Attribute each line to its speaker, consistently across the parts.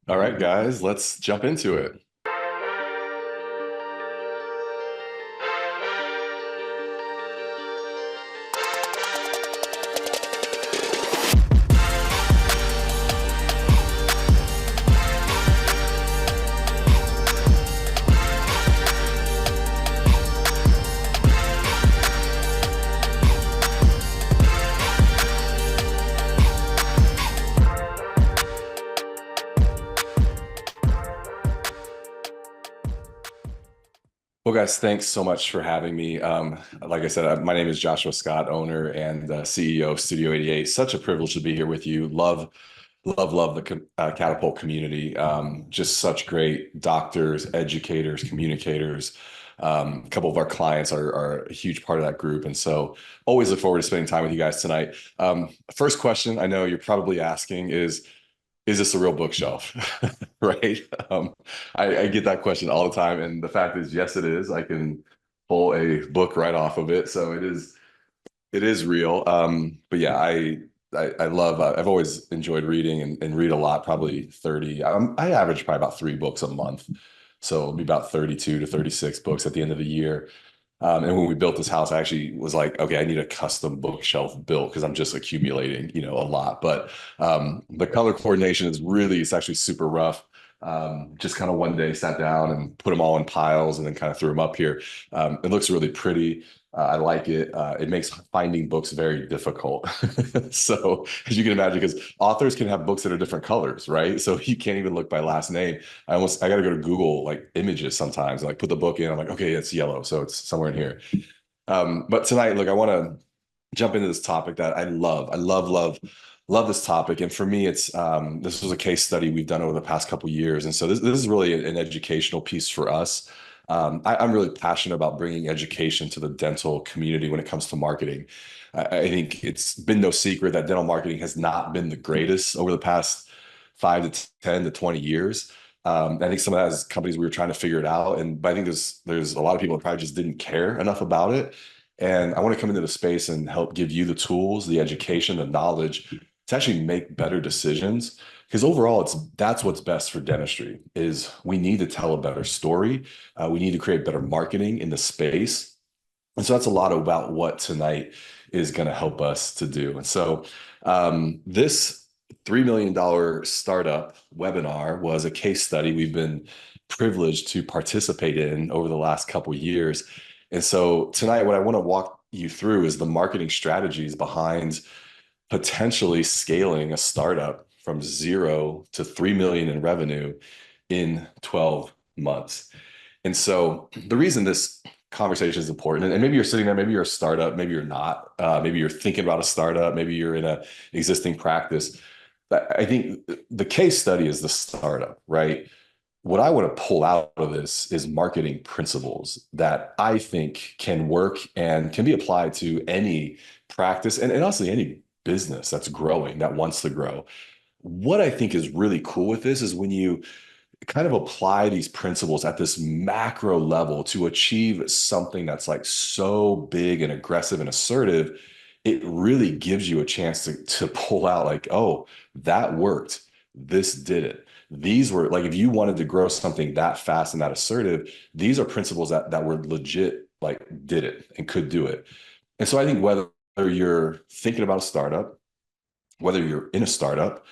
Speaker 1: All right, guys, let's jump into it. Well, guys, thanks so much for having me. Like I said, my name is Joshua Scott, owner and CEO of Studio 88. Such a privilege to be here with you. Love the Catapult community. Just such great doctors, educators, communicators. A couple of our clients are a huge part of that group. And so always look forward to spending time with you guys tonight. First question I know you're probably asking is this a real bookshelf? Right? I get that question all the time. And the fact is, yes, it is. I can pull a book right off of it. So it is real. But yeah, I love, I've always enjoyed reading and read a lot, probably 30. I average probably about 3 books a month. So it'll be about 32 to 36 books at the end of the year. And when we built this house, I actually was like, okay, I need a custom bookshelf built because I'm just accumulating, a lot. But the color coordination is really, it's actually super rough. Just kind of one day sat down and put them all in piles and then kind of threw them up here. It looks really pretty. I like it. It makes finding books very difficult. So, as you can imagine, because authors can have books that are different colors, right? So you can't even look by last name. I got to go to Google like images sometimes, and like put the book in. I'm like, okay, it's yellow, so it's somewhere in here. But tonight, look, I want to jump into this topic that I love. I love this topic, and for me, it's this was a case study we've done over the past couple of years, and so this is really an educational piece for us. I'm really passionate about bringing education to the dental community when it comes to marketing. I think it's been no secret that dental marketing has not been the greatest over the past 5 to 10 to 20 years. I think some of that is companies we were trying to figure it out, but I think there's a lot of people that probably just didn't care enough about it. And I want to come into the space and help give you the tools, the education, the knowledge to actually make better decisions. Because overall, that's what's best for dentistry is we need to tell a better story. We need to create better marketing in the space. And so that's a lot about what tonight is going to help us to do. And so this $3 million startup webinar was a case study we've been privileged to participate in over the last couple of years. And so tonight, what I want to walk you through is the marketing strategies behind potentially scaling a startup from 0 to 3 million in revenue in 12 months. And so the reason this conversation is important, and maybe you're sitting there, maybe you're a startup, maybe you're not, maybe you're thinking about a startup, maybe you're in an existing practice. I think the case study is the startup, right? What I want to pull out of this is marketing principles that I think can work and can be applied to any practice and honestly any business that's growing, that wants to grow. What I think is really cool with this is when you kind of apply these principles at this macro level to achieve something that's like so big and aggressive and assertive, it really gives you a chance to pull out like, oh, that worked. This did it. These were like, if you wanted to grow something that fast and that assertive, these are principles that were legit, like did it and could do it. And so I think whether you're thinking about a startup, whether you're in a startup,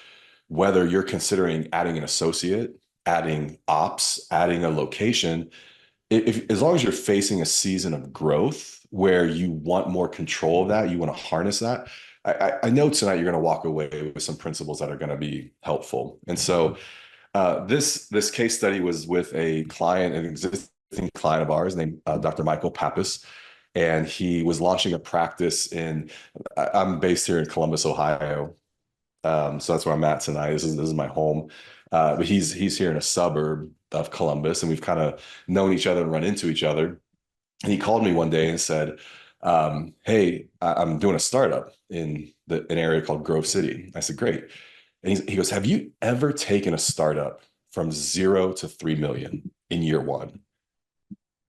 Speaker 1: whether you're considering adding an associate, adding ops, adding a location, as long as you're facing a season of growth where you want more control of that, you want to harness that. I know tonight you're going to walk away with some principles that are going to be helpful. And so this case study was with a client, an existing client of ours named Dr. Michael Pappas, and he was launching a practice I'm based here in Columbus, Ohio. So that's where I'm at tonight. This is my home. But he's here in a suburb of Columbus, and we've kind of known each other and run into each other. And he called me one day and said, "Hey, I'm doing a startup in an area called Grove City." I said, "Great." And he goes, "Have you ever taken a startup from 0 to 3 million in year one?"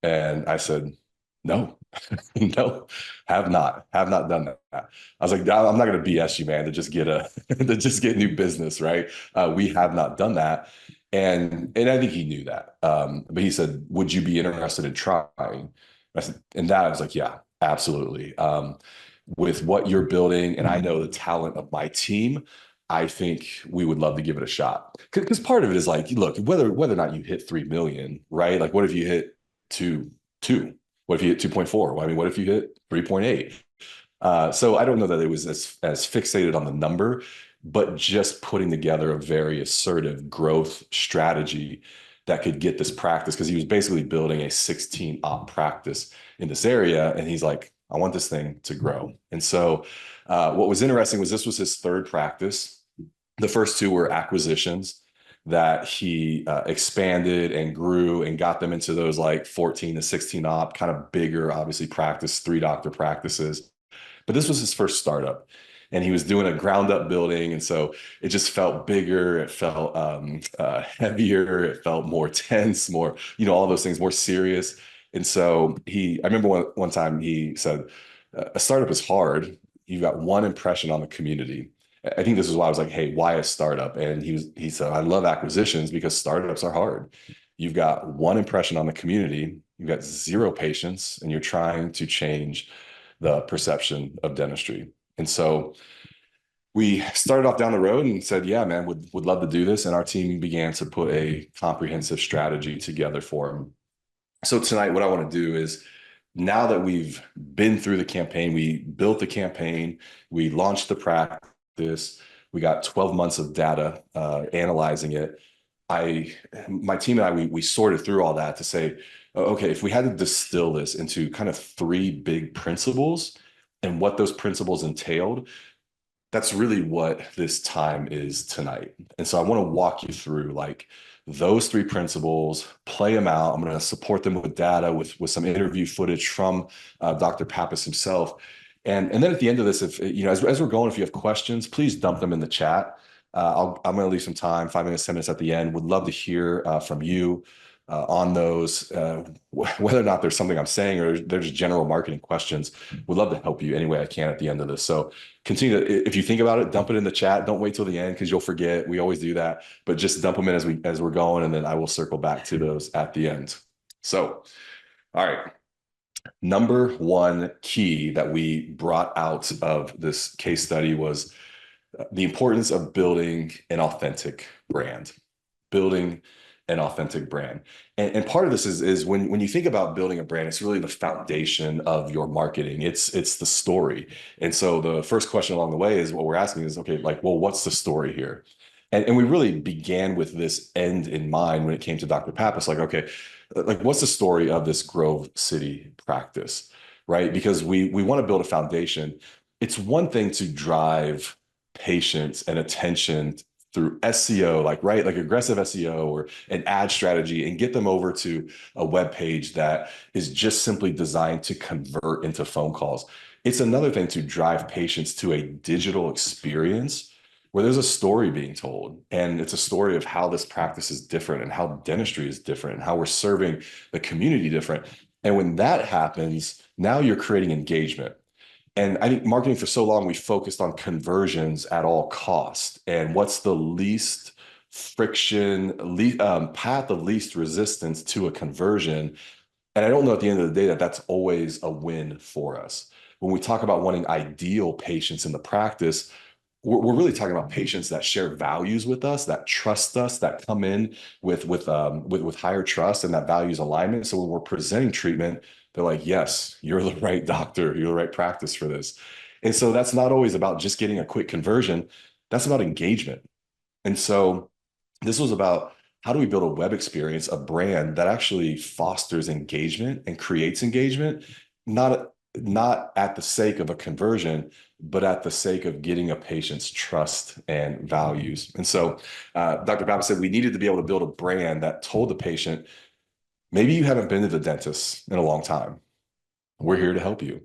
Speaker 1: And I said, No, no, have not done that. I was like, I'm not going to BS you, man, to just get a to just get new business, right? We have not done that, and I think he knew that. But he said, "Would you be interested in trying?" I said, and that I was like, "Yeah, absolutely." With what you're building, and I know the talent of my team, I think we would love to give it a shot. Because part of it is like, look, whether or not you hit 3 million, right? Like, what if you hit two? What if you hit 2.4? Well, I mean, what if you hit 3.8? So I don't know that it was as fixated on the number, but just putting together a very assertive growth strategy that could get this practice, because he was basically building a 16 op practice in this area. And he's like, I want this thing to grow. And so what was interesting was this was his third practice. The first two were acquisitions that he expanded and grew and got them into those like 14 to 16 op, kind of bigger, obviously practice, 3 doctor practices. But this was his first startup. And he was doing a ground up building. And so it just felt bigger. It felt heavier. It felt more tense, more, all those things, more serious. And so I remember one time he said, a startup is hard. You've got one impression on the community. I think this is why I was like, hey, why a startup? And he said, I love acquisitions because startups are hard. You've got one impression on the community, you've got zero patients, and you're trying to change the perception of dentistry. And so we started off down the road and said, yeah, man, would love to do this. And our team began to put a comprehensive strategy together for him. So tonight, what I want to do is, now that we've been through the campaign, we built the campaign, we launched the practice, we got 12 months of data analyzing it. My team and I, we sorted through all that to say, okay, if we had to distill this into kind of 3 big principles and what those principles entailed, that's really what this time is tonight. And so I want to walk you through like those 3 principles, play them out. I'm going to support them with data, with some interview footage from Dr. Pappas himself. And then at the end of this, if as we're going, if you have questions, please dump them in the chat. I'm going to leave some time, 5 minutes, 10 minutes at the end. Would love to hear from you on those, whether or not there's something I'm saying or there's general marketing questions. Would love to help you any way I can at the end of this. So continue to, if you think about it, dump it in the chat. Don't wait till the end because you'll forget. We always do that, but just dump them in as we're going, and then I will circle back to those at the end. So, all right. Number one key that we brought out of this case study was the importance of building an authentic brand. Building an authentic brand. And part of this is when you think about building a brand, it's really the foundation of your marketing. It's the story. And so the first question along the way is what we're asking is, okay, like, well, what's the story here? And we really began with this end in mind when it came to Dr. Pappas, like, okay, like what's the story of this Grove City practice, right? Because we want to build a foundation. It's one thing to drive patience and attention through SEO, like aggressive SEO or an ad strategy, and get them over to a web page that is just simply designed to convert into phone calls. It's another thing to drive patients to a digital experience where there's a story being told, and it's a story of how this practice is different and how dentistry is different and how we're serving the community different. And when that happens, now you're creating engagement. And I think marketing for so long, we focused on conversions at all costs and what's the least friction, path of least resistance to a conversion. And I don't know at the end of the day that that's always a win for us. When we talk about wanting ideal patients in the practice, we're really talking about patients that share values with us, that trust us, that come in with higher trust and that values alignment. So when we're presenting treatment, they're like, yes, you're the right doctor, you're the right practice for this. And so that's not always about just getting a quick conversion. That's about engagement. And so this was about how do we build a web experience, a brand that actually fosters engagement and creates engagement, not at the sake of a conversion, but at the sake of getting a patient's trust and values. And so Dr. Pappas said we needed to be able to build a brand that told the patient, maybe you haven't been to the dentist in a long time. We're here to help you.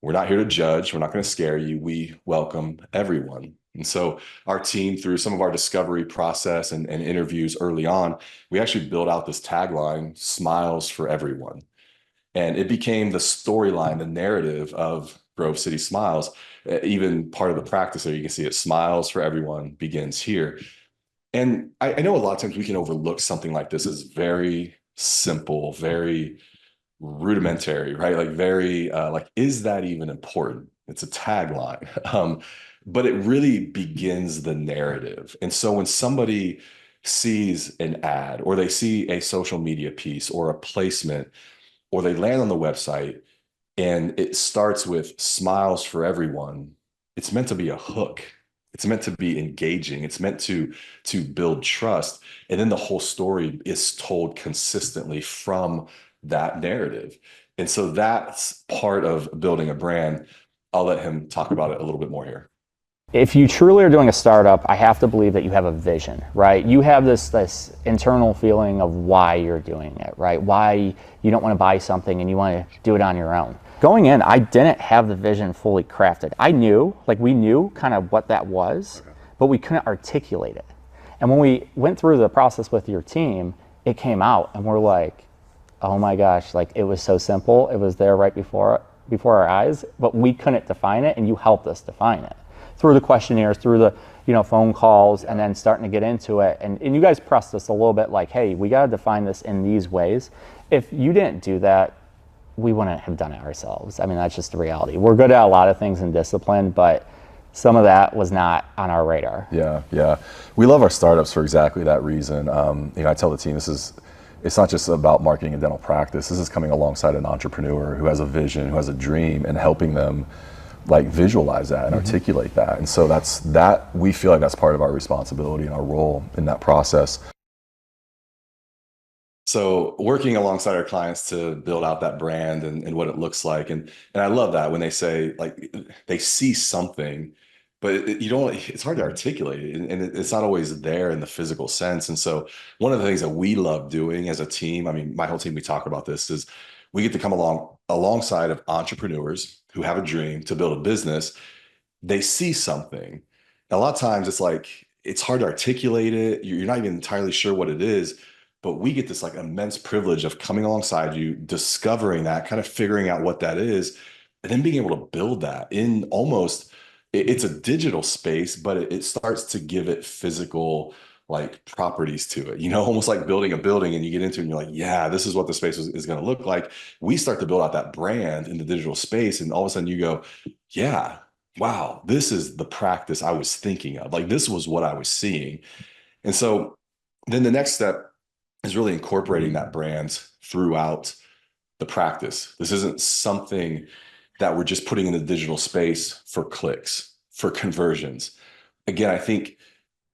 Speaker 1: We're not here to judge. We're not going to scare you. We welcome everyone. And so our team, through some of our discovery process and interviews early on, we actually built out this tagline, smiles for everyone. And it became the storyline, the narrative of Grove City Smiles. Even part of the practice there, you can see it, Smiles for Everyone begins here. And I know a lot of times we can overlook something like this as very simple, very rudimentary, right? Like very like, is that even important? It's a tagline. But it really begins the narrative. And so when somebody sees an ad or they see a social media piece or a placement or they land on the website and it starts with Smiles for Everyone, it's meant to be a hook. It's meant to be engaging. It's meant to build trust. And then the whole story is told consistently from that narrative. And so that's part of building a brand. I'll let him talk about it a little bit more here.
Speaker 2: If you truly are doing a startup, I have to believe that you have a vision, right? You have this internal feeling of why you're doing it, right? Why you don't want to buy something and you want to do it on your own. Going in, I didn't have the vision fully crafted. I knew, like we knew kind of what that was, but we couldn't articulate it. And when we went through the process with your team, it came out and we're like, oh my gosh, like it was so simple. It was there right before our eyes, but we couldn't define it, and you helped us define it through the questionnaires, through the phone calls, and then starting to get into it. And you guys pressed us a little bit like, hey, we got to define this in these ways. If you didn't do that, we wouldn't have done it ourselves. I mean, that's just the reality. We're good at a lot of things in discipline, but some of that was not on our radar.
Speaker 1: Yeah, yeah. We love our startups for exactly that reason. I tell the team it's not just about marketing and dental practice. This is coming alongside an entrepreneur who has a vision, who has a dream, and helping them like visualize that and articulate that. And so we feel like that's part of our responsibility and our role in that process. So working alongside our clients to build out that brand and what it looks like. And I love that when they say like they see something, but it's hard to articulate it, and it's not always there in the physical sense. And so one of the things that we love doing as a team, I mean, my whole team, we talk about this, is we get to come alongside of entrepreneurs who have a dream to build a business. They see something. And a lot of times it's like, it's hard to articulate it. You're not even entirely sure what it is, but we get this like immense privilege of coming alongside you, discovering that, kind of figuring out what that is, and then being able to build that in almost, it's a digital space, but it starts to give it physical like properties to it, almost like building a building, and you get into it and you're like, yeah, this is what the space is going to look like. We start to build out that brand in the digital space, and all of a sudden you go, yeah, wow, this is the practice I was thinking of. Like this was what I was seeing. And so then the next step is really incorporating that brand throughout the practice. This isn't something that we're just putting in the digital space for clicks, for conversions. Again, I think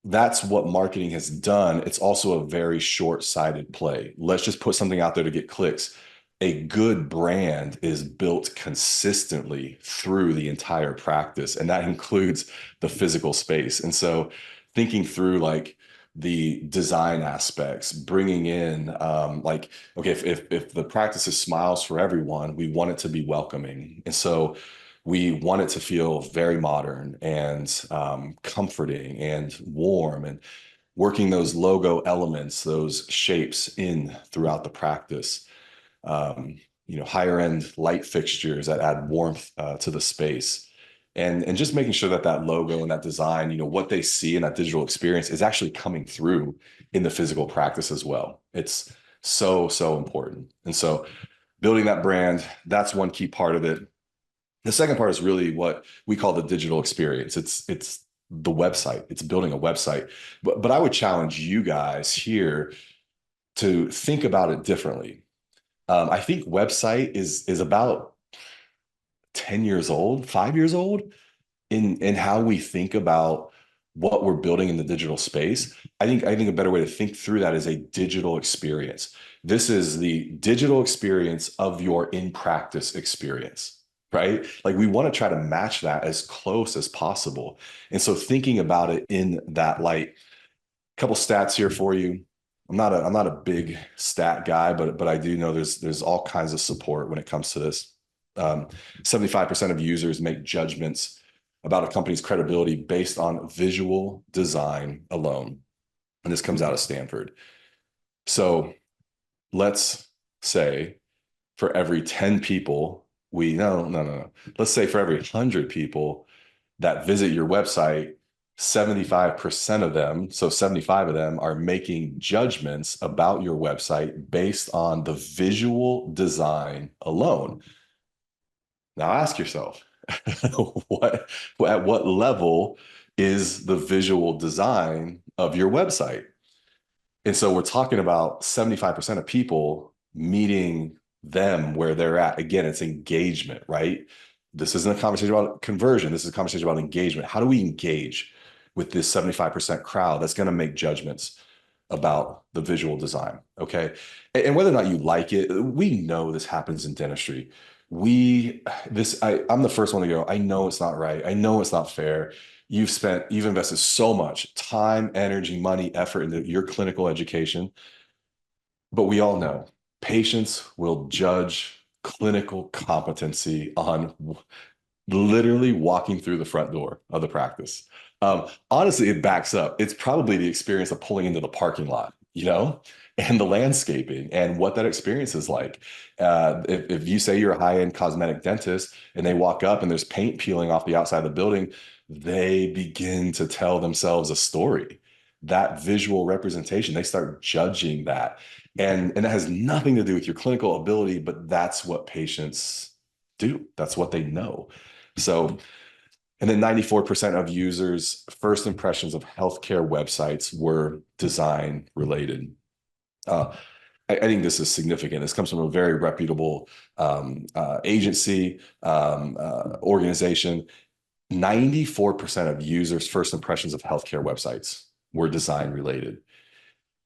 Speaker 1: that's what marketing has done. It's also a very short-sighted play. Let's just put something out there to get clicks. A good brand is built consistently through the entire practice, and that includes the physical space. And so thinking through like the design aspects, bringing in like, okay, if the practice is Smiles for Everyone, we want it to be welcoming. And so we want it to feel very modern and comforting and warm, and working those logo elements, those shapes in throughout the practice. Higher end light fixtures that add warmth to the space, and just making sure that that logo and that design, what they see in that digital experience is actually coming through in the physical practice as well. It's so important. And so building that brand, that's one key part of it. The second part is really what we call the digital experience. It's the website. It's building a website. But I would challenge you guys here to think about it differently. I think website is about 10 years old, 5 years old in how we think about what we're building in the digital space. I think a better way to think through that is a digital experience. This is the digital experience of your in-practice experience, right? Like we want to try to match that as close as possible. And so thinking about it in that light, a couple stats here for you. I'm not a big stat guy, but I do know there's all kinds of support when it comes to this. 75% of users make judgments about a company's credibility based on visual design alone. And this comes out of Stanford. So let's say for every 10 people, no. Let's say for every 100 people that visit your website, 75% of them, so 75 of them are making judgments about your website based on the visual design alone. Now ask yourself, what at what level is the visual design of your website? And so we're talking about 75% of people meeting them where they're at. Again, it's engagement, right? This isn't a conversation about conversion. This is a conversation about engagement. How do we engage with this 75% crowd that's going to make judgments about the visual design? Okay. And whether or not you like it, we know this happens in dentistry. I'm the first one to go, I know it's not right. I know it's not fair. You've invested so much time, energy, money, effort into your clinical education. But we all know patients will judge clinical competency on literally walking through the front door of the practice. Honestly, it backs up. It's probably the experience of pulling into the parking lot, and the landscaping and what that experience is like. If you say you're a high-end cosmetic dentist and they walk up and there's paint peeling off the outside of the building, they begin to tell themselves a story. That visual representation, they start judging that. And it has nothing to do with your clinical ability, but that's what patients do. That's what they know. So, and then 94% of users' first impressions of healthcare websites were design related. Uh, I think this is significant. This comes from a very reputable agency, organization. 94% of users' first impressions of healthcare websites were design related.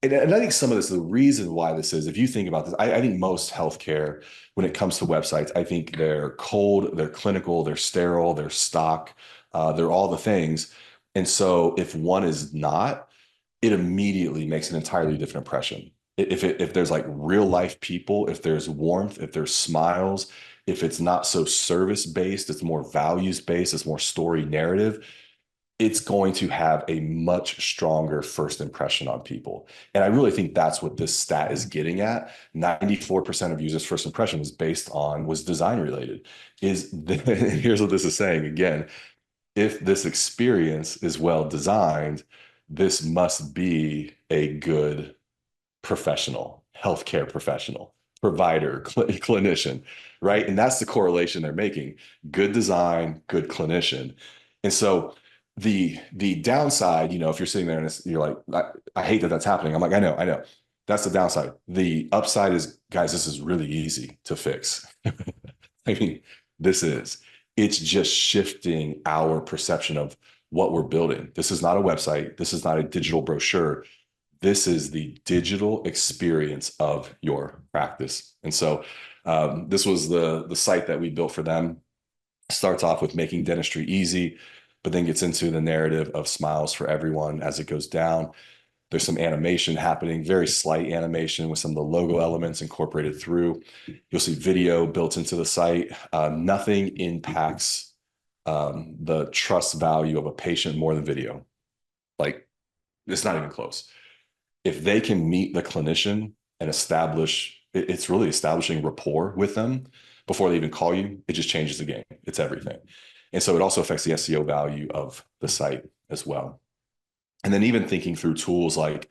Speaker 1: And I think some of this, the reason why this is, if you think about this, I think most healthcare, when it comes to websites, I think they're cold, they're clinical, they're sterile, they're stock, they're all the things. And so if one is not, it immediately makes an entirely different impression. If there's like real life people, if there's warmth, if there's smiles, if it's not so service based, it's more values based, it's more story narrative, it's going to have a much stronger first impression on people. And I really think that's what this stat is getting at. 94% of users' first impression was design related. Here's what this is saying again. If this experience is well designed, this must be a good professional, healthcare professional, provider, clinician, right? And that's the correlation they're making. Good design, good clinician. And so the downside, if you're sitting there and you're like, I hate that that's happening. I'm like, I know. That's the downside. The upside is, guys, this is really easy to fix. I mean, it's just shifting our perception of what we're building. This is not a website. This is not a digital brochure. This is the digital experience of your practice. And so this was the site that we built for them. Starts off with making dentistry easy, but then gets into the narrative of smiles for everyone as it goes down. There's some animation happening, very slight animation with some of the logo elements incorporated through. You'll see video built into the site. Nothing impacts the trust value of a patient more than video. Like, it's not even close. If they can meet the clinician and it's really establishing rapport with them before they even call you, it just changes the game. It's everything. And so it also affects the SEO value of the site as well. And then even thinking through tools like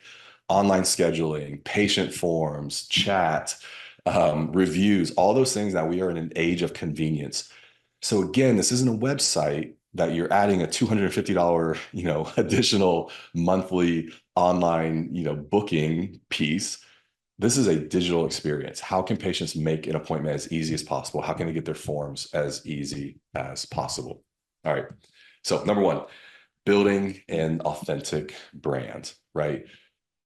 Speaker 1: online scheduling, patient forms, chat, reviews, all those things. That we are in an age of convenience. So again, this isn't a website that you're adding a $250, additional monthly online, booking piece. This is a digital experience. How can patients make an appointment as easy as possible? How can they get their forms as easy as possible? All right. So number one, building an authentic brand, right?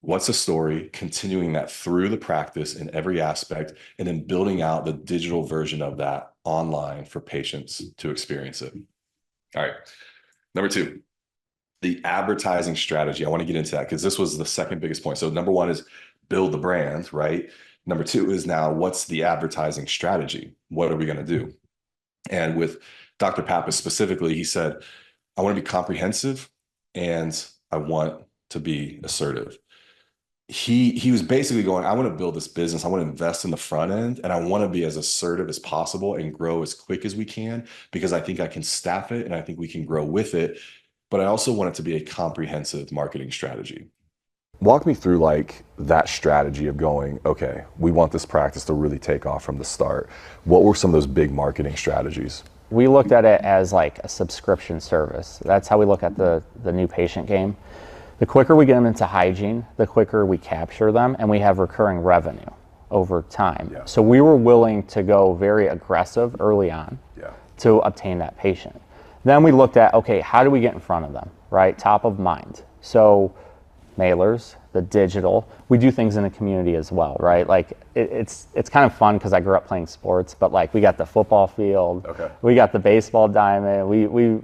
Speaker 1: What's a story? Continuing that through the practice in every aspect, and then building out the digital version of that online for patients to experience it. All right. Number two, the advertising strategy. I want to get into that because this was the second biggest point. So number one is build the brand, right? Number two is now what's the advertising strategy? What are we going to do? And with Dr. Pappas specifically, he said, I want to be comprehensive and I want to be assertive. he was basically going, I want to build this business. I want to invest in the front end and I want to be as assertive as possible and grow as quick as we can because I think I can staff it and I think we can grow with it. But I also want it to be a comprehensive marketing strategy. Walk me through like that strategy of going, okay, we want this practice to really take off from the start. What were some of those big marketing strategies?
Speaker 2: We looked at it as like a subscription service. That's how we look at the new patient game. The quicker we get them into hygiene, the quicker we capture them and we have recurring revenue over time.
Speaker 1: Yeah.
Speaker 2: So we were willing to go very aggressive early on
Speaker 1: Yeah.
Speaker 2: to obtain that patient. Then we looked at, okay, how do we get in front of them, right? Top of mind. So mailers, the digital, we do things in the community as well, right? Like it's kind of fun because I grew up playing sports, but like we got the football field,
Speaker 1: Okay.
Speaker 2: we got the baseball diamond, we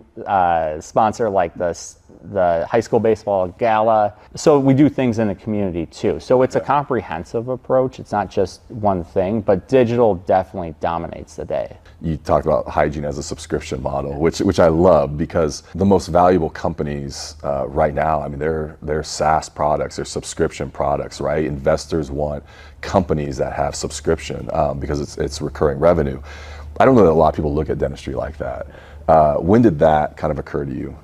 Speaker 2: sponsor like the high school baseball gala. So we do things in the community too. So it's a comprehensive approach. It's not just one thing, but digital definitely dominates the day.
Speaker 1: You talked about hygiene as a subscription model, which I love because the most valuable companies right now, I mean, they're SaaS products, they're subscription products, right? Investors want companies that have subscription because it's recurring revenue. I don't know that a lot of people look at dentistry like that. When did that kind of occur to you?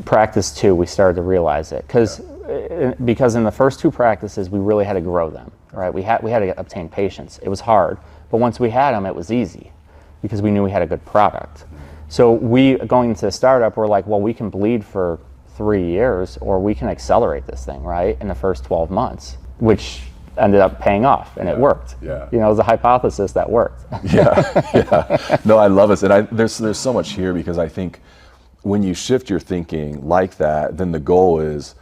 Speaker 2: Practice 2, we started to realize it because in the first 2 practices we really had to grow them, right? We had to obtain patients. It was hard, but once we had them, it was easy because we knew we had a good product. So we going into the startup, we're like, well, we can bleed for 3 years, or we can accelerate this thing, right, in the first 12 months, which ended up paying off, and it worked.
Speaker 1: Yeah.
Speaker 2: You know, it was a hypothesis that worked.
Speaker 1: Yeah. No, I love it, and there's so much here because I think when you shift your thinking like that, then the goal is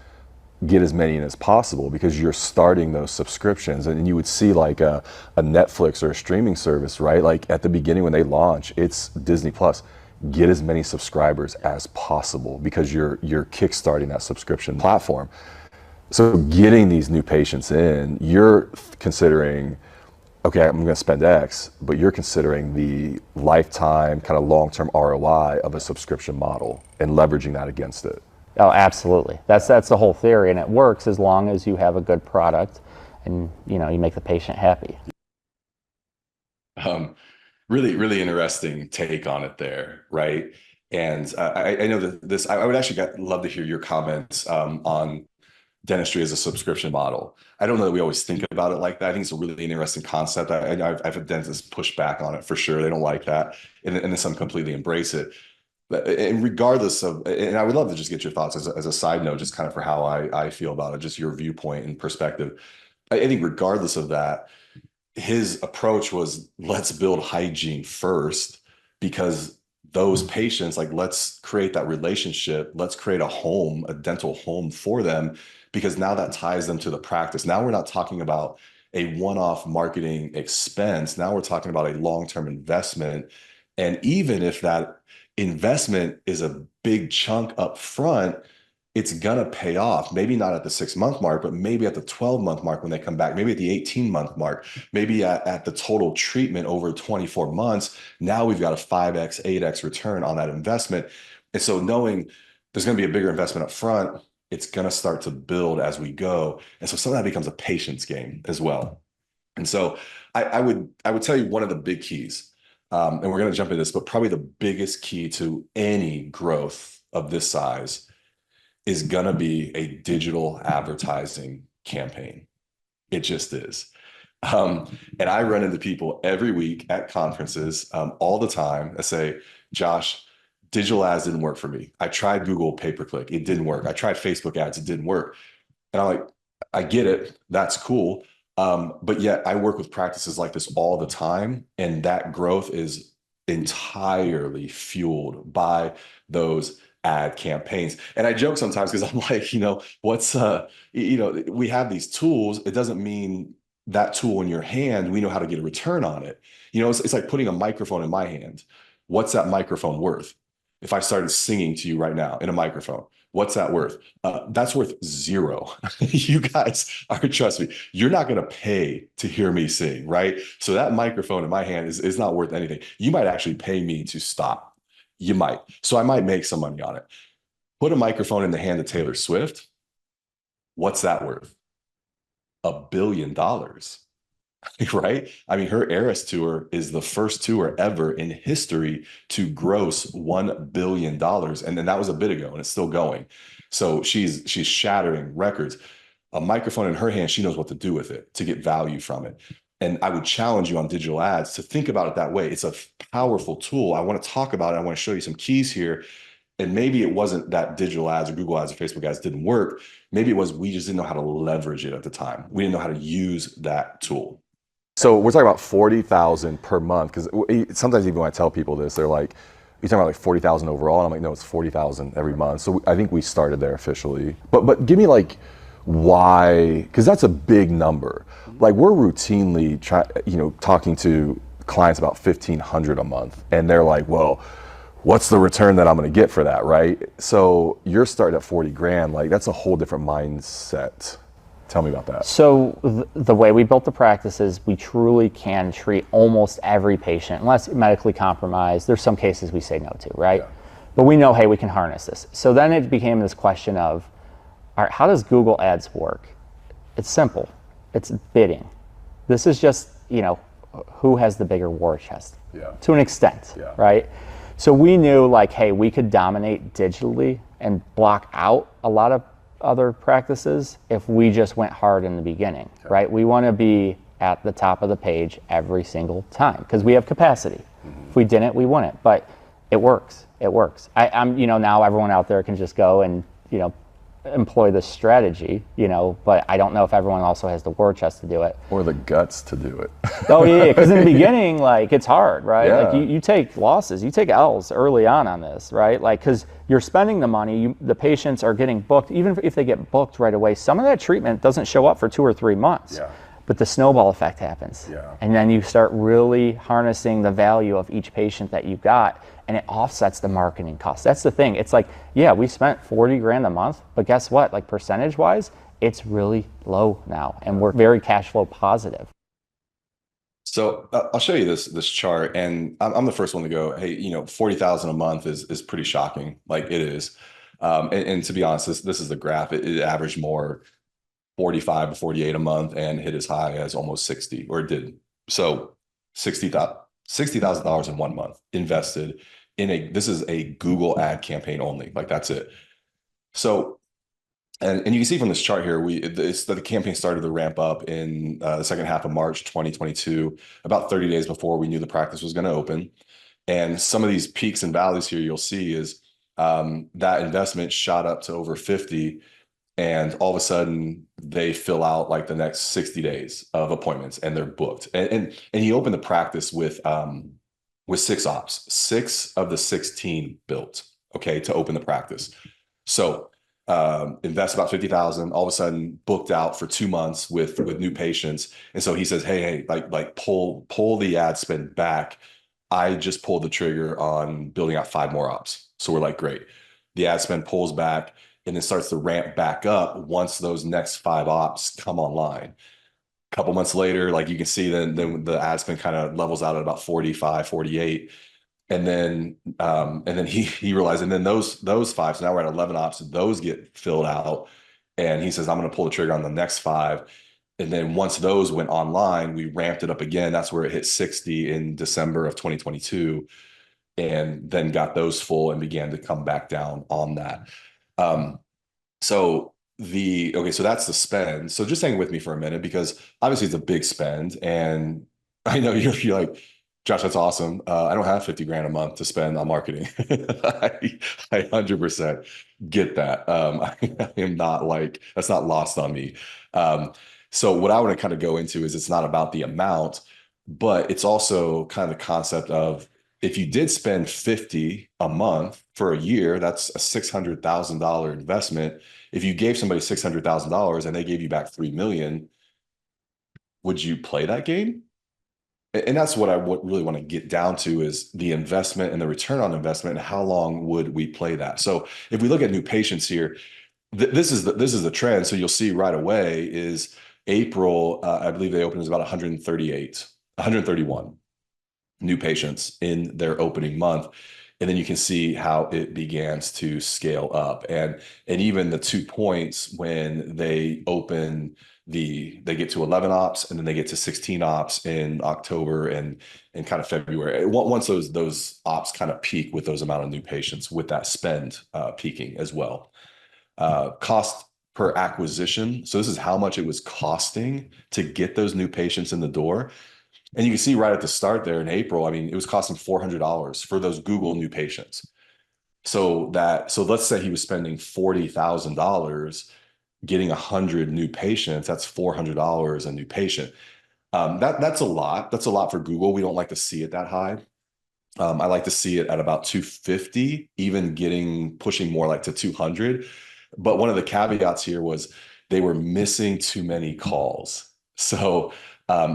Speaker 1: get as many in as possible because you're starting those subscriptions. And you would see like a Netflix or a streaming service, right? Like at the beginning when they launch, it's Disney Plus. Get as many subscribers as possible because you're kickstarting that subscription platform. So getting these new patients in, you're considering, okay, I'm going to spend X, but you're considering the lifetime kind of long-term ROI of a subscription model and leveraging that against it.
Speaker 2: Oh, absolutely. That's the whole theory, and it works as long as you have a good product and you make the patient happy.
Speaker 1: Really, really interesting take on it there, right? And I know that this, I would actually love to hear your comments on dentistry as a subscription model. I don't know that we always think about it like that. I think it's a really interesting concept. I've had dentists push back on it for sure. They don't like that. And then some completely embrace it. And regardless of, and I would love to just get your thoughts as a side note, just kind of for how I feel about it, just your viewpoint and perspective. I think regardless of that, his approach was let's build hygiene first because those patients, like, let's create that relationship. Let's create a home, a dental home for them, because now that ties them to the practice. Now we're not talking about a one-off marketing expense. Now we're talking about a long-term investment. And even if that investment is a big chunk up front, it's gonna pay off. Maybe not at the 6-month mark, but maybe at the 12-month mark when they come back, maybe at the 18-month mark, maybe at the total treatment over 24 months. Now we've got a 5x, 8x return on that investment. And so knowing there's gonna be a bigger investment up front, it's gonna start to build as we go. And so some of that becomes a patience game as well. And so I would tell you one of the big keys, and we're gonna jump into this, but probably the biggest key to any growth of this size is going to be a digital advertising campaign. It just is. And I run into people every week at conferences all the time that say, Josh, digital ads didn't work for me. I tried Google pay-per-click. It didn't work. I tried Facebook ads. It didn't work. And I'm like, I get it. That's cool. But yet I work with practices like this all the time. And that growth is entirely fueled by those ad campaigns. And I joke sometimes because I'm like, we have these tools. It doesn't mean that tool in your hand, we know how to get a return on it. It's like putting a microphone in my hand. What's that microphone worth? If I started singing to you right now in a microphone, what's that worth? That's worth zero. You guys are, trust me, you're not going to pay to hear me sing, right? So that microphone in my hand is not worth anything. You might actually pay me to stop. You might. So I might make some money on it. Put a microphone in the hand of Taylor Swift. What's that worth? $1 billion. Right? I mean, her Eras tour is the first tour ever in history to gross $1 billion. And then that was a bit ago, and it's still going. So she's shattering records. A microphone in her hand, she knows what to do with it to get value from it. And I would challenge you on digital ads to think about it that way. It's a powerful tool. I want to talk about it. I want to show you some keys here. And maybe it wasn't that digital ads or Google ads or Facebook ads didn't work. Maybe it was we just didn't know how to leverage it at the time. We didn't know how to use that tool.
Speaker 3: So we're talking about 40,000 per month, because sometimes even when I tell people this, they're like, "You're talking about like 40,000 overall?" And I'm like, "No, it's 40,000 every month." So I think we started there officially. But give me like why, because that's a big number. Like we're routinely talking to clients about 1,500 a month, and they're like, "Well, what's the return that I'm going to get for that?" Right? So you're starting at 40 grand. Like that's a whole different mindset. Tell me about that.
Speaker 2: So the way we built the practice is we truly can treat almost every patient, unless medically compromised. There's some cases we say no to, right? Yeah. But we know, hey, we can harness this. So then it became this question of, all right, how does Google Ads work? It's simple. It's bidding. This is just, who has the bigger war chest?
Speaker 3: Yeah.
Speaker 2: To an extent,
Speaker 3: yeah.
Speaker 2: Right? So we knew like, hey, we could dominate digitally and block out a lot of other practices if we just went hard in the beginning, okay. Right? We want to be at the top of the page every single time because we have capacity. Mm-hmm. If we didn't, we wouldn't. But it works. It works. I'm, now everyone out there can just go and, employ this strategy, but I don't know if everyone also has the war chest to do it.
Speaker 3: Or the guts to do it.
Speaker 2: Oh yeah, because in the beginning, like it's hard, right?
Speaker 3: Yeah.
Speaker 2: Like you take losses, you take L's early on this, right? Like because you're spending the money, the patients are getting booked. Even if they get booked right away, some of that treatment doesn't show up for 2 or 3 months.
Speaker 3: Yeah.
Speaker 2: But the snowball effect happens.
Speaker 3: Yeah.
Speaker 2: And then you start really harnessing the value of each patient that you've got, and it offsets the marketing costs. That's the thing. It's like, yeah, we spent 40 grand a month, but guess what? Like percentage wise, it's really low now, and we're very cash flow positive.
Speaker 1: So I'll show you this chart, and I'm the first one to go, hey, 40,000 a month is pretty shocking. Like it is. And to be honest, this is the graph. It averaged more 45 to 48 a month and hit as high as almost 60, or it did. So $60,000 in 1 month invested in this is a Google ad campaign only. Like that's it. So, and you can see from this chart here, the campaign started to ramp up in the second half of March 2022, about 30 days before we knew the practice was going to open. And some of these peaks and valleys here you'll see is that investment shot up to over 50. And all of a sudden they fill out like the next 60 days of appointments and they're booked. And he opened the practice with 6 ops, 6 of the 16 built, okay, to open the practice. So invest about 50,000, all of a sudden booked out for 2 months with new patients. And so he says, hey, like pull the ad spend back. I just pulled the trigger on building out 5 more ops. So we're like, great. The ad spend pulls back and then starts to ramp back up once those next 5 ops come online. A couple months later, like you can see, then the ad spend kind of levels out at about 45, 48. And then he realized, and then those 5, so now we're at 11 ops, those get filled out. And he says, I'm going to pull the trigger on the next 5. And then once those went online, we ramped it up again. That's where it hit 60 in December of 2022, and then got those full and began to come back down on that. So that's the spend. So just hang with me for a minute, because obviously it's a big spend, and I know you're like, Josh, that's awesome. I don't have 50 grand a month to spend on marketing. I 100% get that. I am not like, that's not lost on me. So what I want to kind of go into is it's not about the amount, but it's also kind of the concept of, if you did spend 50 a month for a year, that's a $600,000 investment. If you gave somebody $600,000 and they gave you back 3 million, would you play that game? And that's what I really want to get down to, is the investment and the return on investment, and how long would we play that? So if we look at new patients here, this is the trend. So you'll see right away is April, I believe they opened was about 131 new patients in their opening month. And then you can see how it begins to scale up. And even the 2 points when they get to 11 ops and then they get to 16 ops in October and kind of February. Once those ops kind of peak with those amount of new patients, with that spend peaking as well. Cost per acquisition. So this is how much it was costing to get those new patients in the door. And you can see right at the start there in April, I mean, it was costing $400 for those Google new patients. So let's say he was spending $40,000 getting 100 new patients. That's $400 a new patient. That's a lot. That's a lot for Google. We don't like to see it that high. I like to see it at about 250, even pushing more like to 200. But one of the caveats here was they were missing too many calls. So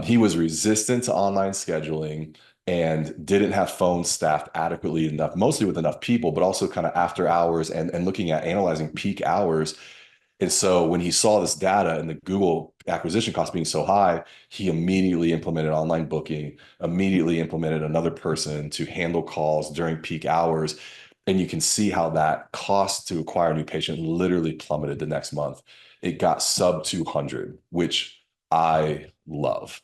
Speaker 1: he was resistant to online scheduling and didn't have phones staffed adequately enough, mostly with enough people, but also kind of after hours and looking at analyzing peak hours. And so when he saw this data and the Google acquisition cost being so high, he immediately implemented online booking, immediately implemented another person to handle calls during peak hours. And you can see how that cost to acquire a new patient literally plummeted the next month. It got sub 200, which I love.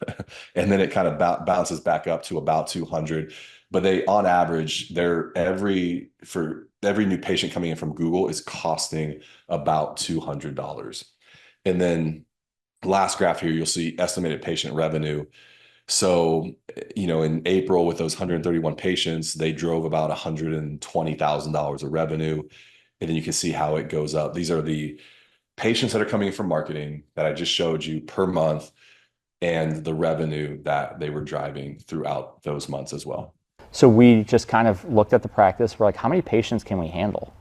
Speaker 1: And then it kind of bounces back up to about 200. But they, on average, for every new patient coming in from Google is costing about $200. And then last graph here, you'll see estimated patient revenue. So, in April with those 131 patients, they drove about $120,000 of revenue. And then you can see how it goes up. These are the patients that are coming in from marketing that I just showed you per month and the revenue that they were driving throughout those months as well.
Speaker 2: So we just kind of looked at the practice. We're like, how many patients can we handle?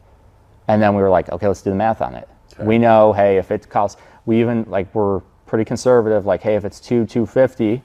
Speaker 2: And then we were like, okay, let's do the math on it. Okay. We know, hey, if it costs, we're pretty conservative. Like, hey, if it's $250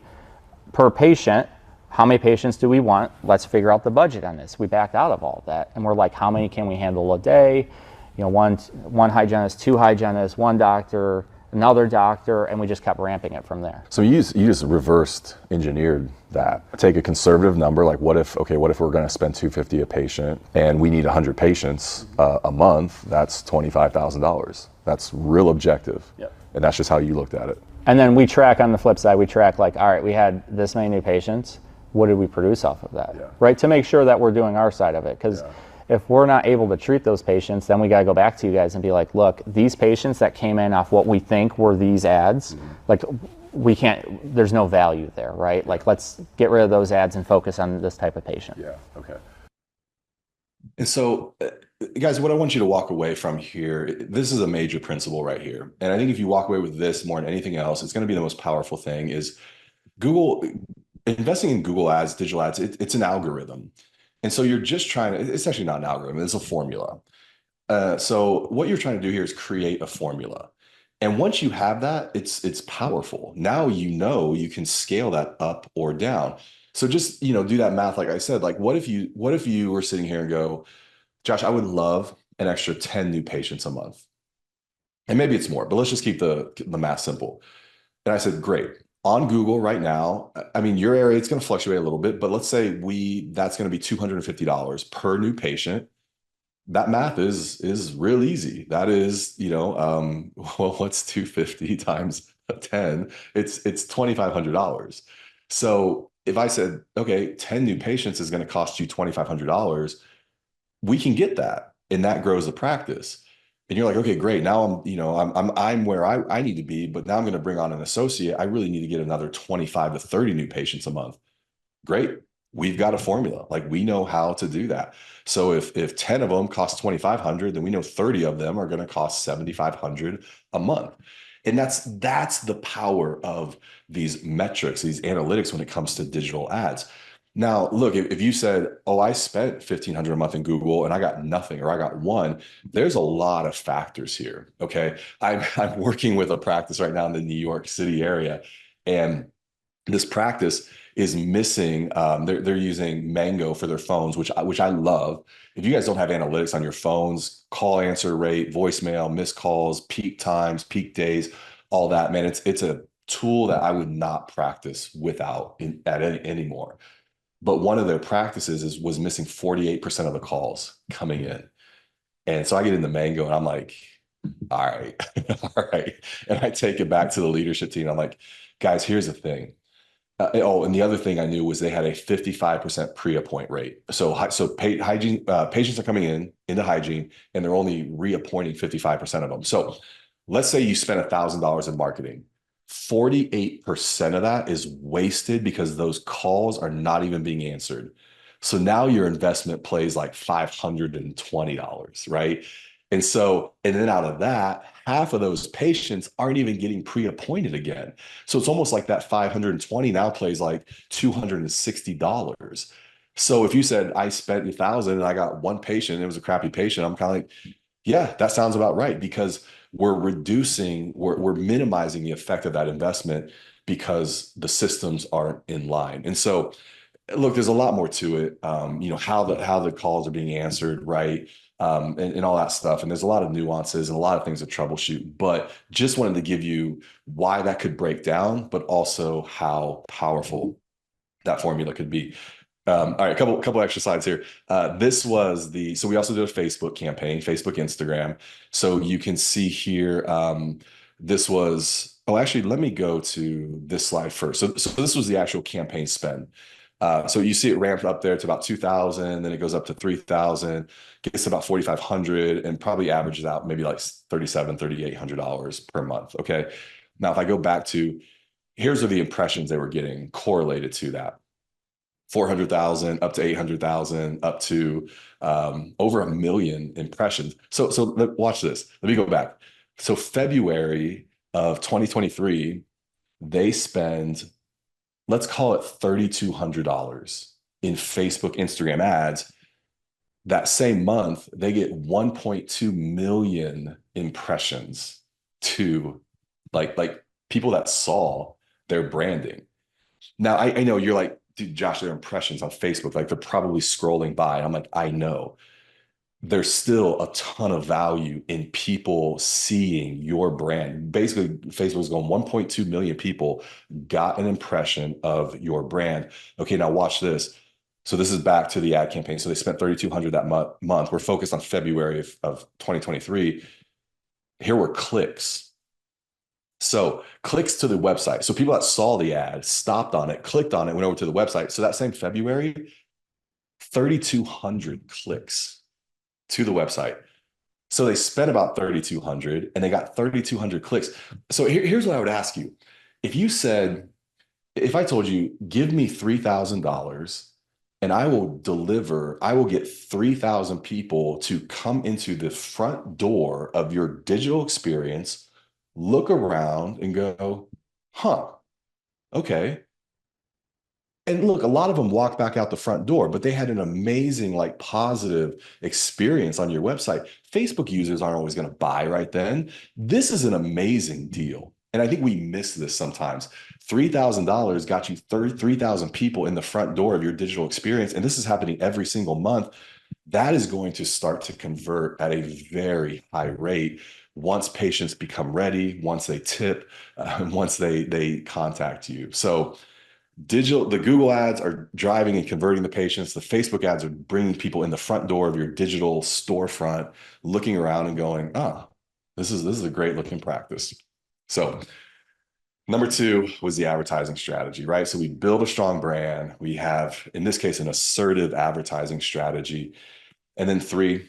Speaker 2: per patient, how many patients do we want? Let's figure out the budget on this. We backed out of all of that. And we're like, how many can we handle a day? One hygienist, two hygienists, one doctor, another doctor, and we just kept ramping it from there.
Speaker 3: So you just reversed engineered that. Take a conservative number, like what if we're going to spend $250 a patient and we need 100 patients a month? That's $25,000. That's real objective. Yep. And that's just how you looked at it.
Speaker 2: And then we track on the flip side. We track like, all right, we had this many new patients. What did we produce off of that? Yeah. Right, to make sure that we're doing our side of it, because. Yeah. If we're not able to treat those patients, then we got to go back to you guys and be like, look, these patients that came in off what we think were these ads, like we can't, there's no value there, right? Like, let's get rid of those ads and focus on this type of patient.
Speaker 3: Yeah, okay.
Speaker 1: And so, guys, what I want you to walk away from here, this is a major principle right here. And I think if you walk away with this more than anything else, it's going to be the most powerful thing is investing in Google ads, digital ads, it's an algorithm. And so you're just it's actually not an algorithm, it's a formula. So what you're trying to do here is create a formula. And once you have that, it's powerful. Now you can scale that up or down. So just, do that math. Like I said, like what if you were sitting here and go, Josh, I would love an extra 10 new patients a month. And maybe it's more, but let's just keep the math simple. And I said, great. On Google right now, I mean, your area, it's going to fluctuate a little bit, but let's say that's going to be $250 per new patient. That math is real easy. That is, well, what's 250 times 10? It's $2,500. So if I said, okay, 10 new patients is going to cost you $2,500, we can get that, and that grows the practice. And you're like, okay, great. Now I'm where I need to be, but now I'm going to bring on an associate. I really need to get another 25 to 30 new patients a month. Great. We've got a formula. Like, we know how to do that. So if 10 of them cost 2,500, then we know 30 of them are going to cost 7,500 a month. And that's the power of these metrics, these analytics when it comes to digital ads. Now, look, if you said, oh, I spent $1,500 a month in Google and I got nothing, or I got one, there's a lot of factors here, okay? I'm working with a practice right now in the New York City area, and this practice is missing, they're using Mango for their phones, which I love. If you guys don't have analytics on your phones, call answer rate, voicemail, missed calls, peak times, peak days, all that, man, it's a tool that I would not practice without anymore. but one of their practices was missing 48% of the calls coming in. And so I get in the mango and I'm like, all right, all right. And I take it back to the leadership team. I'm like, guys, here's the thing. And the other thing I knew was they had a 55% pre-appoint rate. So hygiene patients are coming into hygiene, and they're only reappointing 55% of them. So let's say you spend $1,000 in marketing. 48% of that is wasted because those calls are not even being answered. So now your investment plays like $520, right? And then out of that, half of those patients aren't even getting pre-appointed again. So it's almost like that 520 now plays like $260. So if you said I spent 1,000 and I got one patient, and it was a crappy patient, I'm kind of like, yeah, that sounds about right, because we're minimizing the effect of that investment because the systems aren't in line. And so look, there's a lot more to it. How the calls are being answered, right? And all that stuff. And there's a lot of nuances and a lot of things to troubleshoot, but just wanted to give you why that could break down, but also how powerful that formula could be. All right, a couple extra slides here. So we also did a Facebook campaign, Facebook, Instagram. So you can see here, actually, let me go to this slide first. So this was the actual campaign spend. So you see it ramped up there to about 2,000, then it goes up to 3,000, gets to about 4,500, and probably averages out maybe like $3,800 per month. Okay. Now, if I go back to, here's are the impressions they were getting correlated to that. 400,000 up to 800,000 up to over 1 million impressions. So watch this. Let me go back. So February of 2023, they spend, let's call it $3,200 in Facebook, Instagram ads. That same month, they get 1.2 million impressions to like people that saw their branding. Now, I know you're like, dude, Josh, their impressions on Facebook, like they're probably scrolling by. And I'm like, I know. There's still a ton of value in people seeing your brand. Basically, Facebook's going 1.2 million people got an impression of your brand. Okay, now watch this. So this is back to the ad campaign. So they spent 3,200 that month. We're focused on February of 2023. Here were clicks. So clicks to the website. So people that saw the ad, stopped on it, clicked on it, went over to the website. So that same February, 3,200 clicks to the website. So they spent about 3,200 and they got 3,200 clicks. So here's what I would ask you. If I told you, give me $3,000 and I will get 3,000 people to come into the front door of your digital experience, look around and go, huh, okay. And look, a lot of them walked back out the front door, but they had an amazing, like, positive experience on your website. Facebook users aren't always going to buy right then. This is an amazing deal. And I think we miss this sometimes. $3,000 got you 3,000 people in the front door of your digital experience. And this is happening every single month. That is going to start to convert at a very high rate once patients become ready, once they tip, once they contact you. So the Google ads are driving and converting the patients. The Facebook ads are bringing people in the front door of your digital storefront, looking around and going, this is a great looking practice. So number 2 was the advertising strategy, right? So we build a strong brand. We have, in this case, an assertive advertising strategy. And then 3,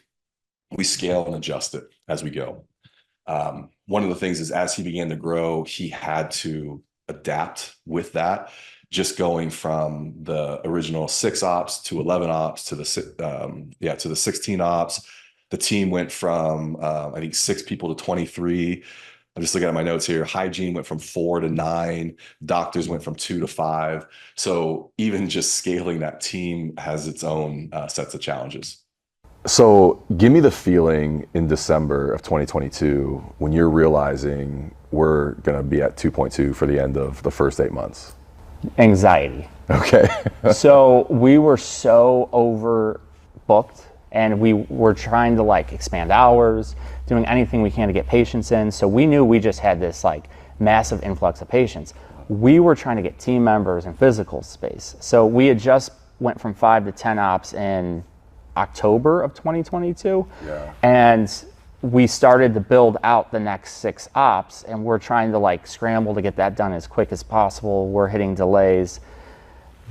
Speaker 1: we scale and adjust it as we go. One of the things is, as he began to grow, he had to adapt with that, just going from the original 6 ops to 11 ops to the 16 ops. The team went from, I think, 6 people to 23. I'm just looking at my notes here. Hygiene went from 4 to 9. Doctors went from 2 to 5. So even just scaling that team has its own sets of challenges.
Speaker 3: So give me the feeling in December of 2022 when you're realizing we're going to be at 2.2 for the end of the first 8 months.
Speaker 2: Anxiety.
Speaker 3: Okay.
Speaker 2: So we were so overbooked, and we were trying to expand hours, doing anything we can to get patients in. So we knew we just had this massive influx of patients. We were trying to get team members and physical space. So we had just went from 5 to 10 ops in October of 2022.
Speaker 3: Yeah.
Speaker 2: And we started to build out the next 6 ops, and we're trying to like scramble to get that done as quick as possible. We're hitting delays.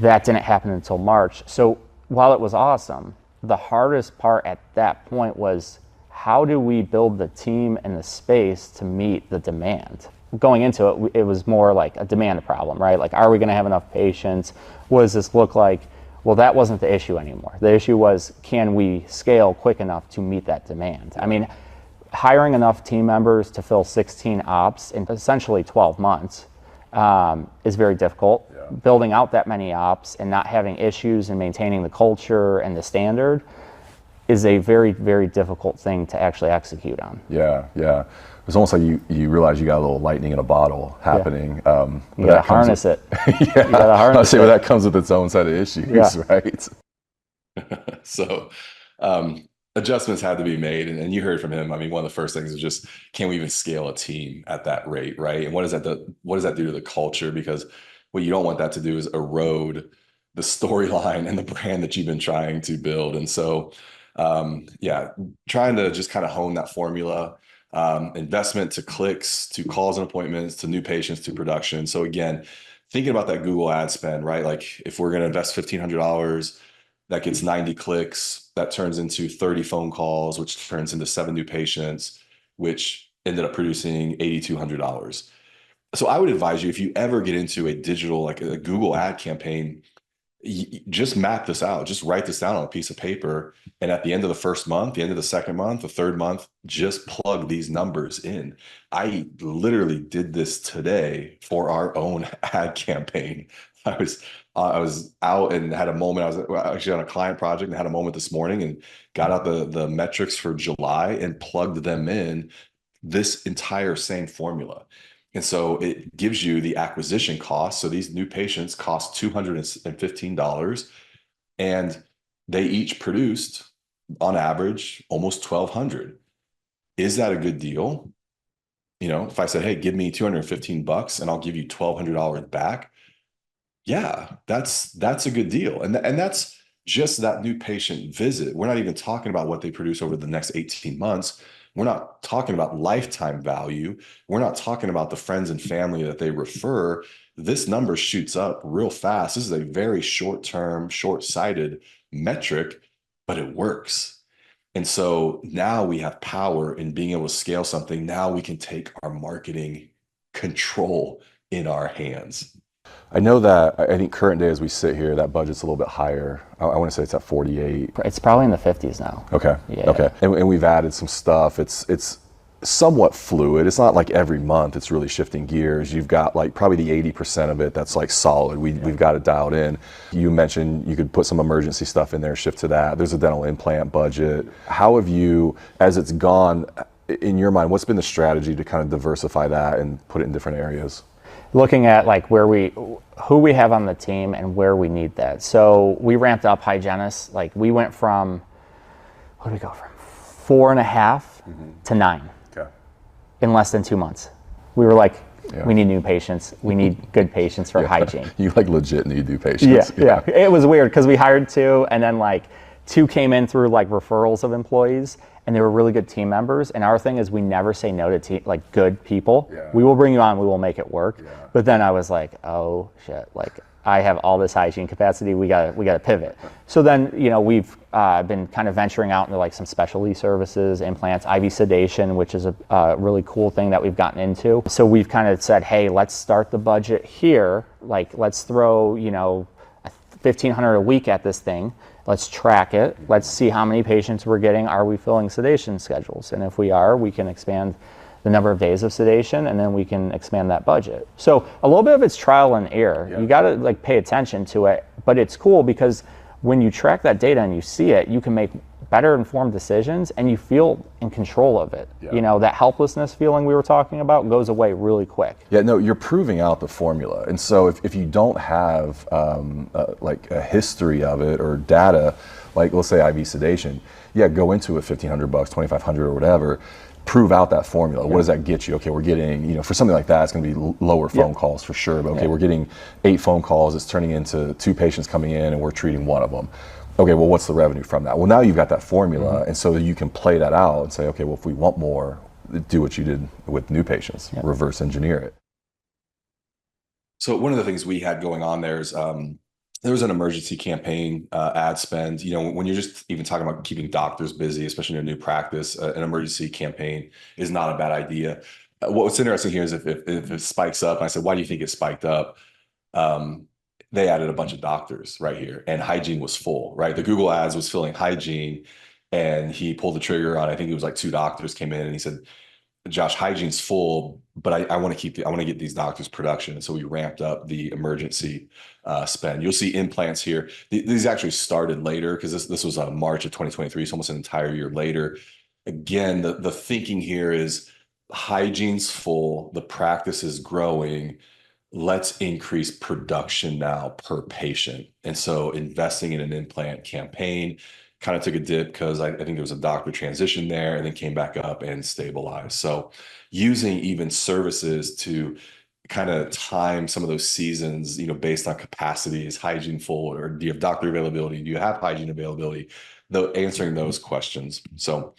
Speaker 2: That didn't happen until March. So while it was awesome, the hardest part at that point was, how do we build the team and the space to meet the demand? Going into it, it was more like a demand problem, right? Like, are we going to have enough patients? What does this look like? Well, that wasn't the issue anymore. The issue was, can we scale quick enough to meet that demand? I mean, hiring enough team members to fill 16 ops in essentially 12 months is very difficult.
Speaker 3: Yeah.
Speaker 2: Building out that many ops and not having issues and maintaining the culture and the standard is a very, very difficult thing to actually execute on.
Speaker 3: Yeah, yeah. It's almost like you realize you got a little lightning in a bottle happening.
Speaker 2: Yeah. You gotta harness it.
Speaker 3: Yeah, you gotta harness it. Well, that comes with its own set of issues,
Speaker 2: Yeah.
Speaker 3: right?
Speaker 1: So adjustments had to be made, and you heard from him. I mean, one of the first things is just, can we even scale a team at that rate, right? And what does that do to the culture? Because what you don't want that to do is erode the storyline and the brand that you've been trying to build. And so yeah, trying to just kind of hone that formula, investment to clicks, to calls and appointments, to new patients, to production. So again, thinking about that Google ad spend, right? Like, if we're going to invest $1,500, that gets 90 clicks, that turns into 30 phone calls, which turns into 7 new patients, which ended up producing $8,200. So I would advise you, if you ever get into a digital, like a Google ad campaign, just map this out, just write this down on a piece of paper. And at the end of the first month, the end of the second month, the third month, just plug these numbers in. I literally did this today for our own ad campaign. I was out and had a moment. I was actually on a client project and had a moment this morning and got out the metrics for July and plugged them in, this entire same formula. And so it gives you the acquisition cost. So these new patients cost $215, and they each produced, on average, almost $1,200. Is that a good deal? You know, if I said, hey, give me $215 and I'll give you $1,200 back. Yeah, that's a good deal. And that's just that new patient visit. We're not even talking about what they produce over the next 18 months. We're not talking about lifetime value. We're not talking about the friends and family that they refer. This number shoots up real fast. This is a very short-term, short-sighted metric, but it works. And so now we have power in being able to scale something. Now we can take our marketing control in our hands.
Speaker 3: I know that, I think current day as we sit here, that budget's a little bit higher. I want to say it's at 48.
Speaker 2: It's probably in the 50s now.
Speaker 3: Okay.
Speaker 2: Yeah.
Speaker 3: Okay. And we've added some stuff. It's somewhat fluid. It's not like every month it's really shifting gears. You've got like probably the 80% of it that's like solid. We've got it dialed in. You mentioned you could put some emergency stuff in there, shift to that. There's a dental implant budget. How have you, as it's gone, in your mind, what's been the strategy to kind of diversify that and put it in different areas?
Speaker 2: Looking at like who we have on the team and where we need that. So we ramped up hygienists. Like, we went from, what did we go from? 4.5 to 9 in less than 2 months. We were like, we need new patients. We need good patients for hygiene.
Speaker 3: You like legit need new patients.
Speaker 2: Yeah. It was weird because we hired 2, and then like 2 came in through like referrals of employees, and they were really good team members. And our thing is, we never say no to like good people. Yeah. We will bring you on, we will make it work. Yeah. But then I was like, oh shit, like I have all this hygiene capacity, we gotta pivot. So then, you know, we've been kind of venturing out into like some specialty services, implants, IV sedation, which is a really cool thing that we've gotten into. So we've kind of said, hey, let's start the budget here. Like, let's throw, you know, $1,500 a week at this thing. Let's track it. Let's see how many patients we're getting. Are we filling sedation schedules? And if we are, we can expand the number of days of sedation, and then we can expand that budget. So a little bit of it's trial and error. Yeah. You got to like pay attention to it, but it's cool because when you track that data and you see it, you can make better informed decisions and you feel in control of it. Yeah. You know, that helplessness feeling we were talking about goes away really quick.
Speaker 3: Yeah, no, you're proving out the formula. And so if you don't have like a history of it or data, like let's say IV sedation, yeah, go into it $1,500, $2,500 or whatever. prove out that formula. What does that get you? Okay, we're getting, for something like that, it's going to be lower phone calls for sure. But okay, we're getting 8 phone calls. It's turning into 2 patients coming in, and we're treating one of them. Okay, well, what's the revenue from that? Well, now you've got that formula, and so you can play that out and say, okay, well, if we want more, do what you did with new patients, reverse engineer it.
Speaker 1: So one of the things we had going on there is there was an emergency campaign ad spend. When you're just even talking about keeping doctors busy, especially in a new practice, an emergency campaign is not a bad idea. What's interesting here is if it spikes up, and I said, why do you think it spiked up? They added a bunch of doctors right here, and hygiene was full, right? The Google ads was filling hygiene, and he pulled the trigger on, I think it was like 2 doctors came in, and he said, Josh, hygiene's full, but I want to get these doctors production. And so we ramped up the emergency spend. You'll see implants here. These actually started later because this was March of 2023, so almost an entire year later. Again, the thinking here is hygiene's full, the practice is growing. Let's increase production now per patient. And so investing in an implant campaign kind of took a dip because I think there was a doctor transition there and then came back up and stabilized. So using even services to kind of time some of those seasons, based on capacity, is hygiene full, or do you have doctor availability? Do you have hygiene availability? Though answering those questions. So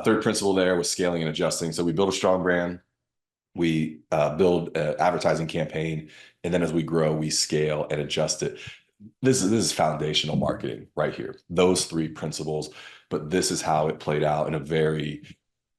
Speaker 1: third principle there was scaling and adjusting. So we build a strong brand, we build an advertising campaign, and then as we grow, we scale and adjust it. This is foundational marketing right here. Those 3 principles, but this is how it played out in a very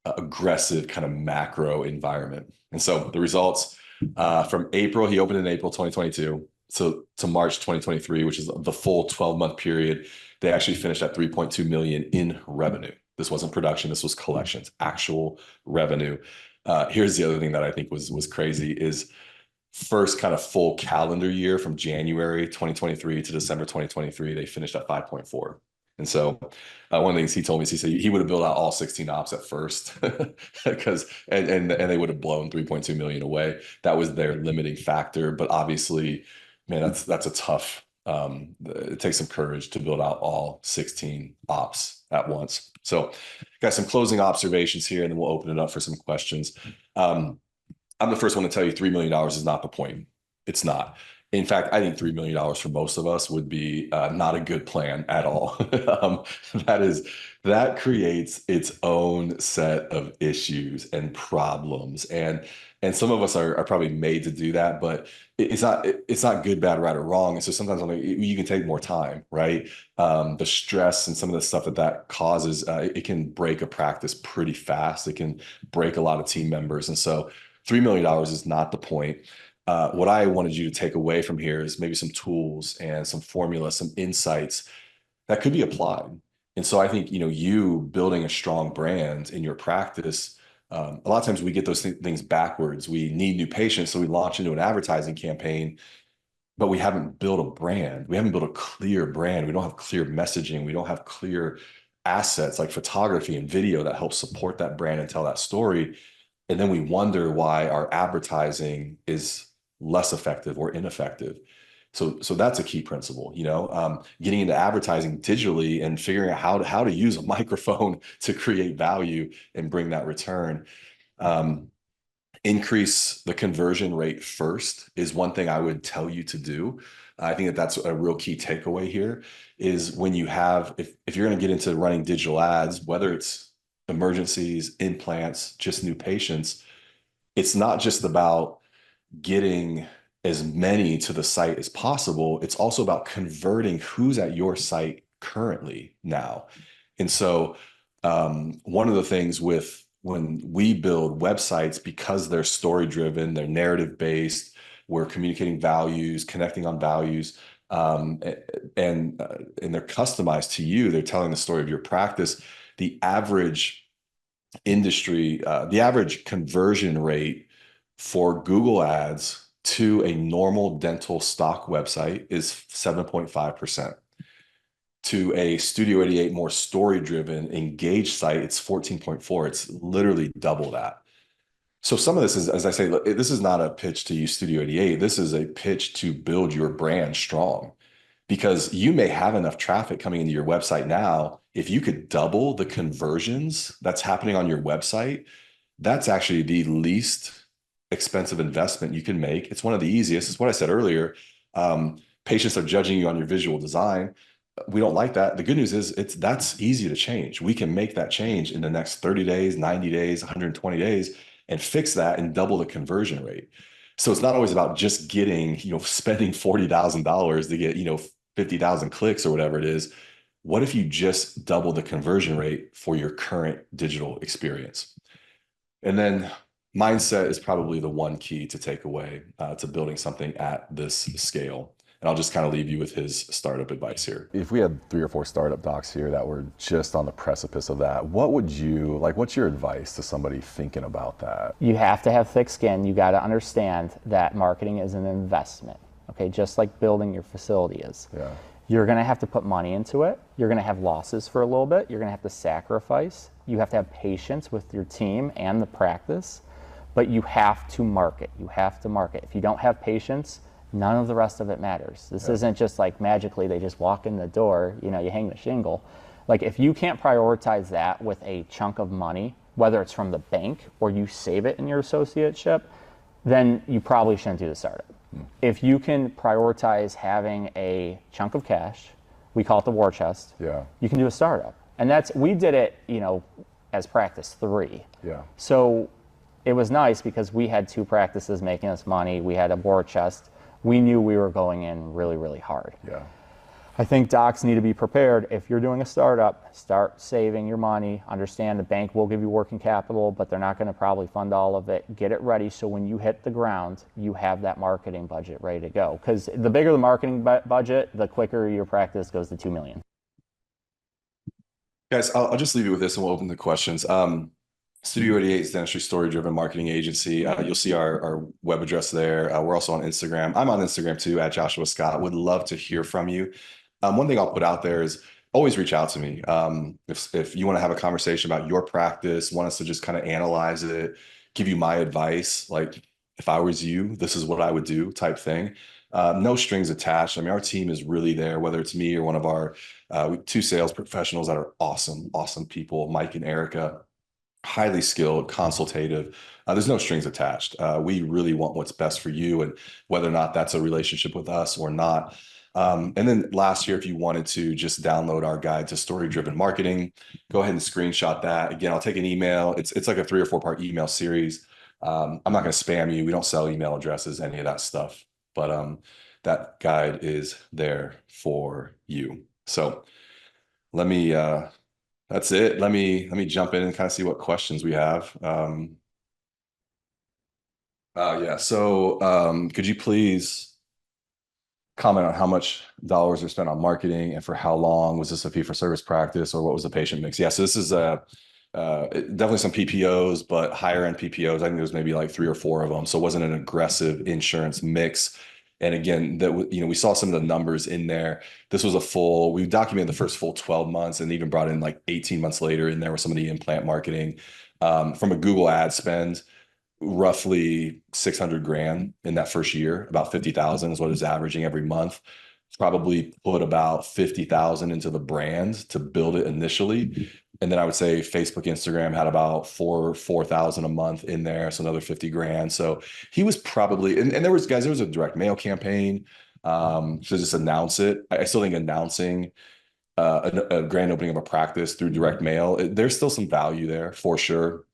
Speaker 1: aggressive kind of macro environment. And so the results from April, he opened in April 2022, so to March 2023, which is the full 12-month period, they actually finished at 3.2 million in revenue. This wasn't production, this was collections, actual revenue. Here's the other thing that I think was crazy is first kind of full calendar year from January 2023 to December 2023, they finished at 5.4. And so one of the things he told me is he said he would have built out all 16 ops at first because and they would have blown 3.2 million away. That was their limiting factor. But obviously, man, that's a tough, it takes some courage to build out all 16 ops at once. So got some closing observations here, and then we'll open it up for some questions. I'm the first one to tell you $3 million is not the point. It's not. In fact, I think $3 million for most of us would be not a good plan at all. That creates its own set of issues and problems. And some of us are probably made to do that, but it's not good, bad, right, or wrong. And so sometimes I'm like, you can take more time, right? The stress and some of the stuff that causes, it can break a practice pretty fast. It can break a lot of team members. And so $3 million is not the point. What I wanted you to take away from here is maybe some tools and some formula, some insights that could be applied. And so I think, you building a strong brand in your practice, a lot of times we get those things backwards. We need new patients, so we launch into an advertising campaign, but we haven't built a brand. We haven't built a clear brand. We don't have clear messaging. We don't have clear assets like photography and video that help support that brand and tell that story. And then we wonder why our advertising is less effective or ineffective. So that's a key principle, getting into advertising digitally and figuring out how to use a microphone to create value and bring that return. Increase the conversion rate first is one thing I would tell you to do. I think that's a real key takeaway here is when you have, if you're going to get into running digital ads, whether it's emergencies, implants, just new patients, it's not just about getting as many to the site as possible. It's also about converting who's at your site currently now. And so one of the things when we build websites, because they're story driven, they're narrative based, we're communicating values, connecting on values, and they're customized to you. They're telling the story of your practice. The average the average conversion rate for Google Ads to a normal dental stock website is 7.5%. To a Studio 88 more story-driven, engaged site, it's 14.4. It's literally double that. So some of this is, as I say, this is not a pitch to use Studio 88. This is a pitch to build your brand strong. because you may have enough traffic coming into your website now. If you could double the conversions that's happening on your website, that's actually the least expensive investment you can make. It's one of the easiest. It's what I said earlier. Patients are judging you on your visual design. We don't like that. The good news is that's easy to change. We can make that change in the next 30 days, 90 days, 120 days, and fix that and double the conversion rate. So it's not always about just getting, spending $40,000 to get, 50,000 clicks or whatever it is. What if you just double the conversion rate for your current digital experience? And then mindset is probably the one key to take away to building something at this scale. And I'll just kind of leave you with his startup advice here.
Speaker 3: If we had 3 or 4 startup docs here that were just on the precipice of that, what's your advice to somebody thinking about that?
Speaker 2: You have to have thick skin. You got to understand that marketing is an investment, okay? Just like building your facility is.
Speaker 3: Yeah.
Speaker 2: You're going to have to put money into it. You're going to have losses for a little bit. You're going to have to sacrifice. You have to have patience with your team and the practice, but you have to market. You have to market. If you don't have patience, none of the rest of it matters. This isn't just like magically they just walk in the door, you hang the shingle. Like if you can't prioritize that with a chunk of money, whether it's from the bank or you save it in your associateship, then you probably shouldn't do the startup. If you can prioritize having a chunk of cash, we call it the war chest, you can do a startup. And we did it, as practice 3.
Speaker 3: Yeah.
Speaker 2: So it was nice because we had 2 practices making us money. We had a war chest. We knew we were going in really, really hard.
Speaker 3: Yeah.
Speaker 2: I think docs need to be prepared. If you're doing a startup, start saving your money. Understand the bank will give you working capital, but they're not going to probably fund all of it. Get it ready so when you hit the ground, you have that marketing budget ready to go. Because the bigger the marketing budget, the quicker your practice goes to $2 million.
Speaker 1: Guys, I'll just leave you with this and we'll open the questions. Studio 88 is dentistry story-driven marketing agency. You'll see our web address there. We're also on Instagram. I'm on Instagram too, at Joshua Scott. Would love to hear from you. One thing I'll put out there is always reach out to me. If you want to have a conversation about your practice, want us to just kind of analyze it, give you my advice, like if I was you, this is what I would do type thing. No strings attached. I mean, our team is really there, whether it's me or one of our 2 sales professionals that are awesome people, Mike and Erica, highly skilled, consultative. There's no strings attached. We really want what's best for you and whether or not that's a relationship with us or not. And then last year, if you wanted to just download our guide to story-driven marketing, go ahead and screenshot that. Again, I'll take an email. It's like a 3 or 4-part email series. I'm not going to spam you. We don't sell email addresses, any of that stuff. But that guide is there for you. So that's it. Let me jump in and kind of see what questions we have. So could you please comment on how much dollars are spent on marketing and for how long? Was this a fee-for-service practice or what was the patient mix? Yeah, so this is definitely some PPOs, but higher end PPOs. I think there's maybe like 3 or 4 of them. So it wasn't an aggressive insurance mix. And again, we saw some of the numbers in there. This was we documented the first full 12 months and even brought in like 18 months later in there with some of the implant marketing. From a Google ad spend, roughly 600 grand in that first year, about 50,000 is what it's averaging every month. Probably put about 50,000 into the brand to build it initially. And then I would say Facebook, Instagram had about 4,000 a month in there. So another 50 grand. So he was probably, and there was a direct mail campaign to just announce it. I still think announcing a grand opening of a practice through direct mail, there's still some value there for sure.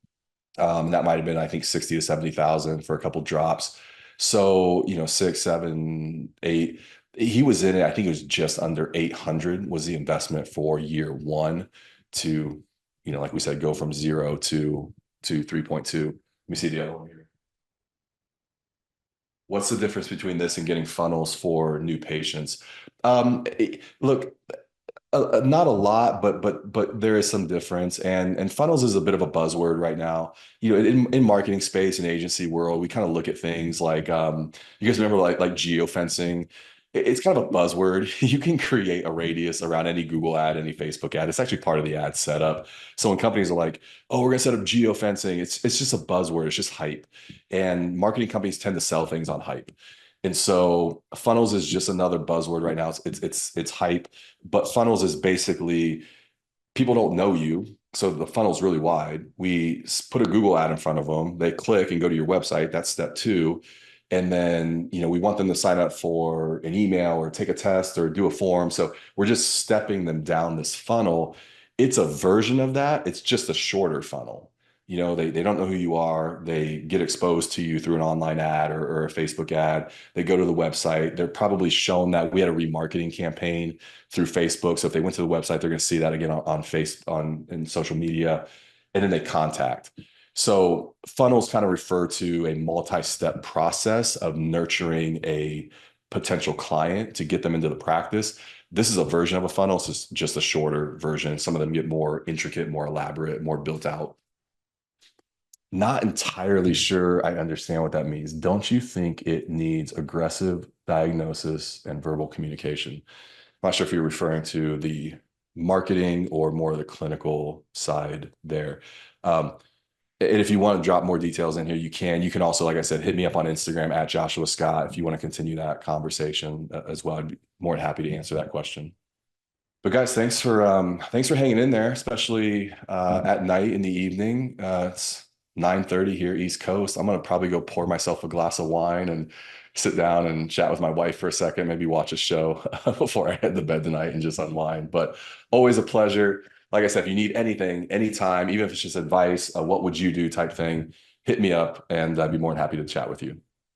Speaker 1: That might've been, I think 60 to 70,000 for a couple drops. So, 6, 7, 8, he was in it. I think it was just under 800 was the investment for year 1 to, like we said, go from 0 to 3.2. Let me see the other one here. What's the difference between this and getting funnels for new patients? Look, not a lot, but there is some difference, and funnels is a bit of a buzzword right now. In marketing space and agency world, we kind of look at things like you guys remember like geofencing. It's kind of a buzzword. You can create a radius around any Google ad, any Facebook ad. It's actually part of the ad setup. So when companies are like, "Oh, we're gonna set up geofencing," it's just a buzzword. It's just hype, and marketing companies tend to sell things on hype. And so funnels is just another buzzword right now. It's hype, but funnels is basically people don't know you. So the funnel's really wide. We put a Google ad in front of them. They click and go to your website. That's step two. And then, we want them to sign up for an email or take a test or do a form. So we're just stepping them down this funnel. It's a version of that. It's just a shorter funnel. They don't know who you are. They get exposed to you through an online ad or a Facebook ad. They go to the website. They're probably shown that we had a remarketing campaign through Facebook. So if they went to the website, they're going to see that again in social media, and then they contact. So funnels kind of refer to a multi-step process of nurturing a potential client to get them into the practice. This is a version of a funnel. It's just a shorter version. Some of them get more intricate, more elaborate, more built out. Not entirely sure I understand what that means. Don't you think it needs aggressive diagnosis and verbal communication? I'm not sure if you're referring to the marketing or more of the clinical side there. And if you want to drop more details in here, you can. You can also, like I said, hit me up on Instagram at Joshua Scott if you want to continue that conversation as well. I'd be more than happy to answer that question. But guys, thanks for hanging in there, especially at night in the evening. It's 9:30 here, East Coast. I'm gonna probably go pour myself a glass of wine and sit down and chat with my wife for a second, maybe watch a show before I head to bed tonight and just unwind. But always a pleasure. Like I said, if you need anything, anytime, even if it's just advice, what would you do type thing, hit me up and I'd be more than happy to chat with you.